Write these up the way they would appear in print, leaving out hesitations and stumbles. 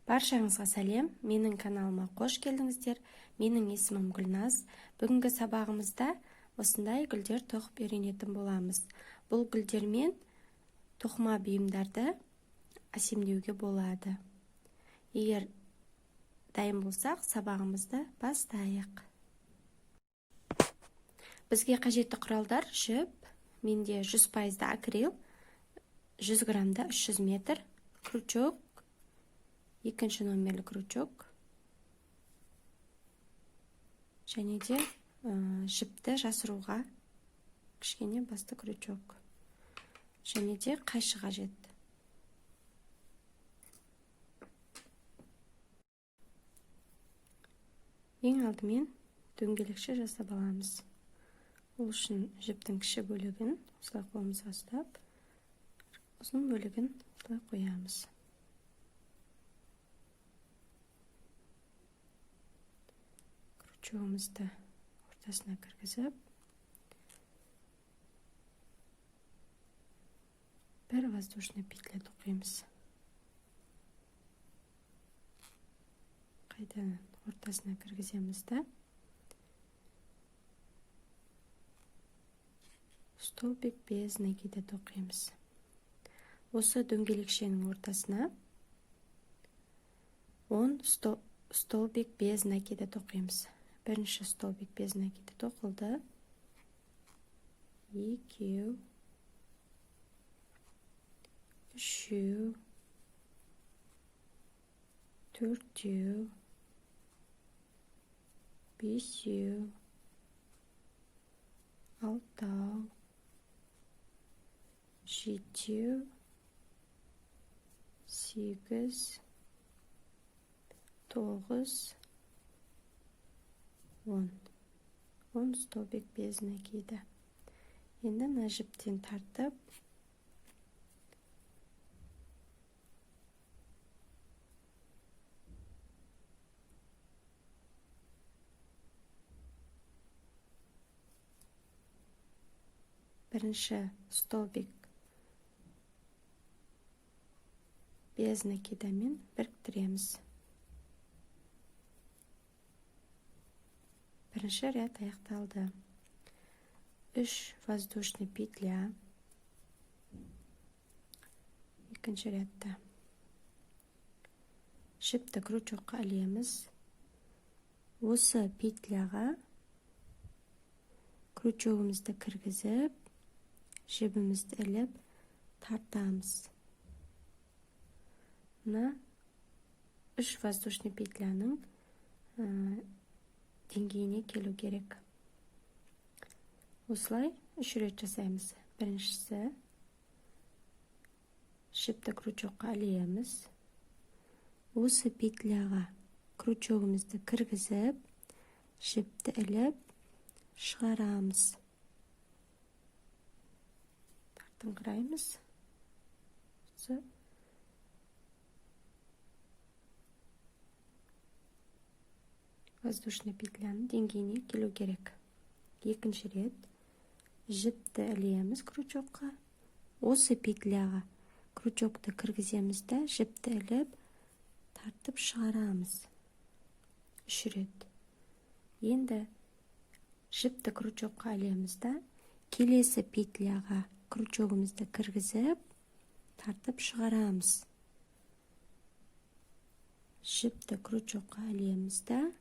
Баршаңызға сәлем, менің каналыма қош келдіңіздер. Менің есімім Гүлназ. Бүгінгі сабағымызда осындай гүлдер тоқып үйренетін боламыз. Бұл гүлдермен тоқыма бұйымдарды әсемдеуге болады. Егер дайын болсақ, сабағымызды бастайық. Бізге қажетті құралдар: жіп, менде 100% акрил, 100 грамда 300 метр, крючок, екінші номерлі крючок, және де жіпті жасыруға кішкене басты крючок, және де қайшы қажет. Ең алдымен дөңгелекше жасап аламыз. Ол үшін жіптің кіші бөлігін осылай қолымызға ұстап, ұзын бөлігін осылай қоямыз. Крючогымызды ортасына кіргізіп, бір воздушный петля тоқимыз. Қайтадан ортасына кіргіземіз да столбик без накида тоқимыз. Осы дөңгелекшенің ортасына 10 столбик без накида тоқимыз. Бірінші столбик без накида тоқылды. 2, 3, 4, 5, 6, 7, 8, 9, 10 столбик без накида. Енді мына жіптен тартып, бірінші столбик без накидамен біріктіреміз. Бірінші ряд аяқталды. 3 воздушный петля. Екінші рядта. Жіпті крючокқа ілеміз. Осы петляға крючогымызды кіргізіп, жібімізді іліп тартамыз. Мына 3 воздушный петляның деңгейіне келу керек. Осылай 3 рет жасаймыз. Біріншісі, жіпті крючокқа ілеміз. Осы петляға крючогымызды кіргізіп, жіпті іліп шығарамыз. Тартыңқыраймыз. Воздушный петляның деңгейіне келу керек. Екінші рет жіпті ілеміз крючокқа. Осы петляға крючокты кіргіземіз да, жіпті іліп тартып шығарамыз. 3 рет. Енді жіпті крючокқа ілеміз да, келесі петляға крючогымызды кіргізіп тартып шығарамыз. Жіпті крючокқа ілеміз да,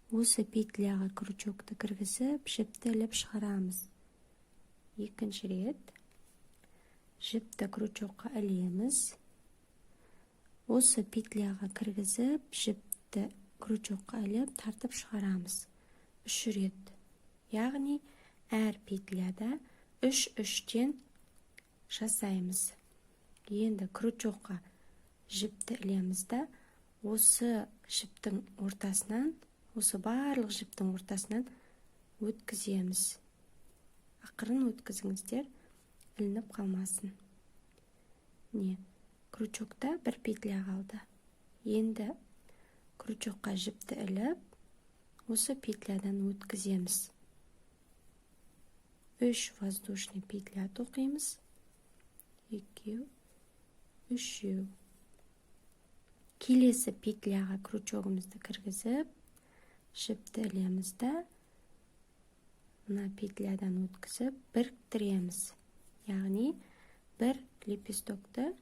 осы петляға крючокты кіргізіп, жіпті іліп шығарамыз. Екінші рет жіпті крючокқа ілеміз. Осы петляға кіргізіп, жіпті крючокқа іліп тартып шығарамыз. 3 рет. Яғни әр петляда 3-3-тен жасаймыз. Енді крючокқа жіпті ілеміз да, осы жіптің ортасынан, осы барлық жіптің ортасынан өткіземіз. Ақырын өткізіңіздер, ілініп қалмасын. Крючокта бір петля қалды. Енді крючокқа жіпті іліп, осы петлядан өткіземіз. 3 воздушный петля тоқимыз. 2, 3. келесі петляға крючогымызды кіргізіп, жіпті ілеміз да, мына петлядан өткізіп, біріктіреміз. Яғни, бір лепестокты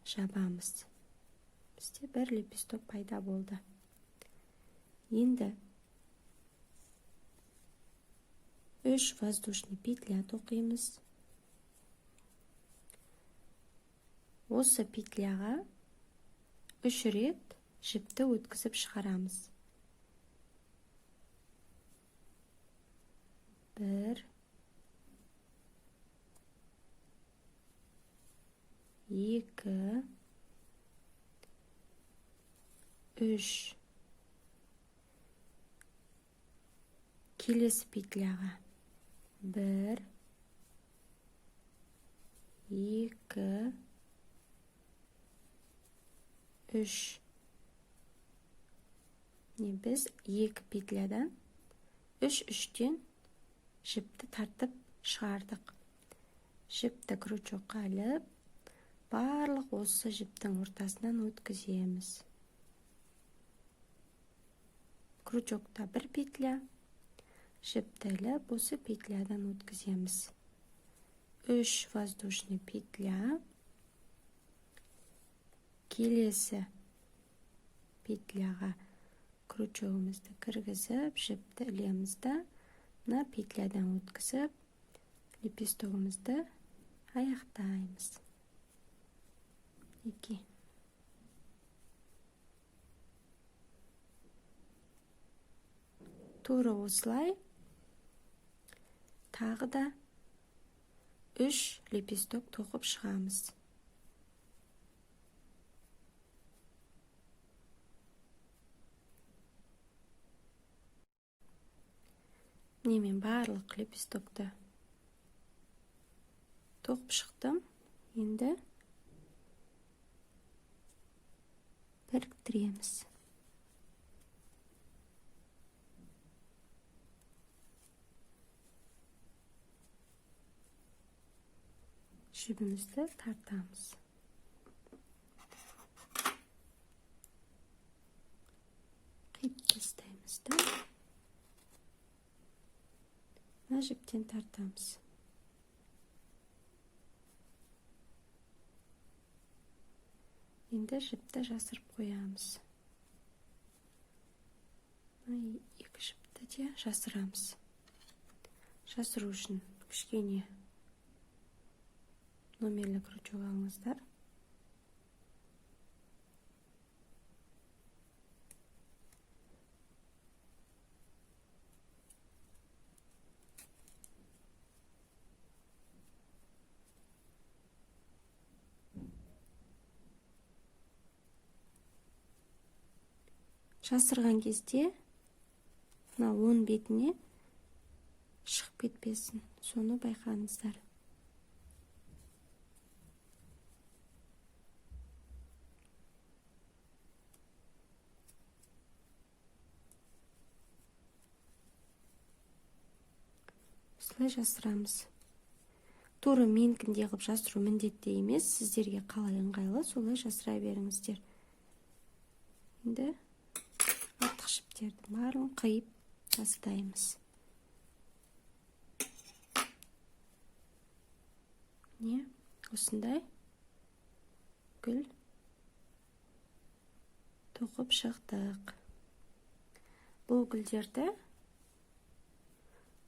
жабамыз. Бізде бір лепесток пайда болды. Енді 3 воздушный петля тоқимыз. Осы петляға 3 рет жіпті өткізіп шығарамыз. 1, 2, 3. Келесі петляға 1, 2, 3. Біз 2 петлядан 3-3-тен жіпті тартып шығардық. Жіпті крючокқа іліп, барлық осы жіптің ортасынан өткіземіз. Крючокта 1 петля, жіпті іліп, осы петлядан өткіземіз. 3 воздушный петля, келесі петляға крючогымызды кіргізіп, жіпті ілеміз да, мына петлядан өткізіп, лепестогымызды аяқтаймыз. 2. Тура осылай тағы да 3 лепесток тоқып шығамыз. Мен барлық лепестокты тоқып шықтым. Енді біріктіреміз. Жібімізді тартамыз. Қиып тастаймыз да. Мына жіптен тартамыз. Енді жіпті жасырып қоямыз. 2 жіпті де жасырамыз. Жасыру үшін кішкене номерлі крючок алыңыздар. Жасырған кезде мына 10 бетіне шығып кетпесін. Соны байқаңыздар. Осылай жасырамыз. Тура менікіндей қылып жасыру міндетті емес. Сіздерге қалай ыңғайлы, солай жасыра беріңіздер. Енді артық жіптердің барын қиып тастаймыз. Осындай гүл тоқып шықтық. Бұл гүлдерді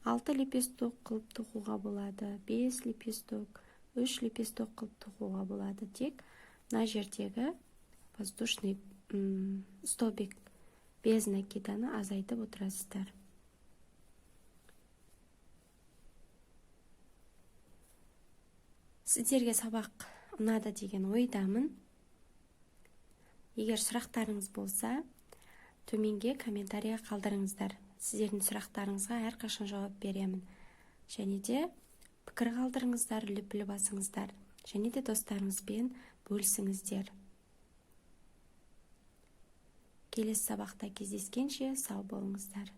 6 лепесток қылып тоқуға болады, 5 лепесток, 3 лепесток қылып тоқуға болады. Тек мына жердегі воздушный столбик без накиданы азайтып отырасыздар. Сіздерге сабақ ұнады деген ойдамын. Егер сұрақтарыңыз болса, төменге комментария қалдырыңыздар. Сіздердің сұрақтарыңызға әрқашан жауап беремін. Және де пікір қалдырыңыздар, лүпілі басыңыздар. Және де достарыңызбен бөлісіңіздер. Келесі сабақта кездескенше сау болыңыздар.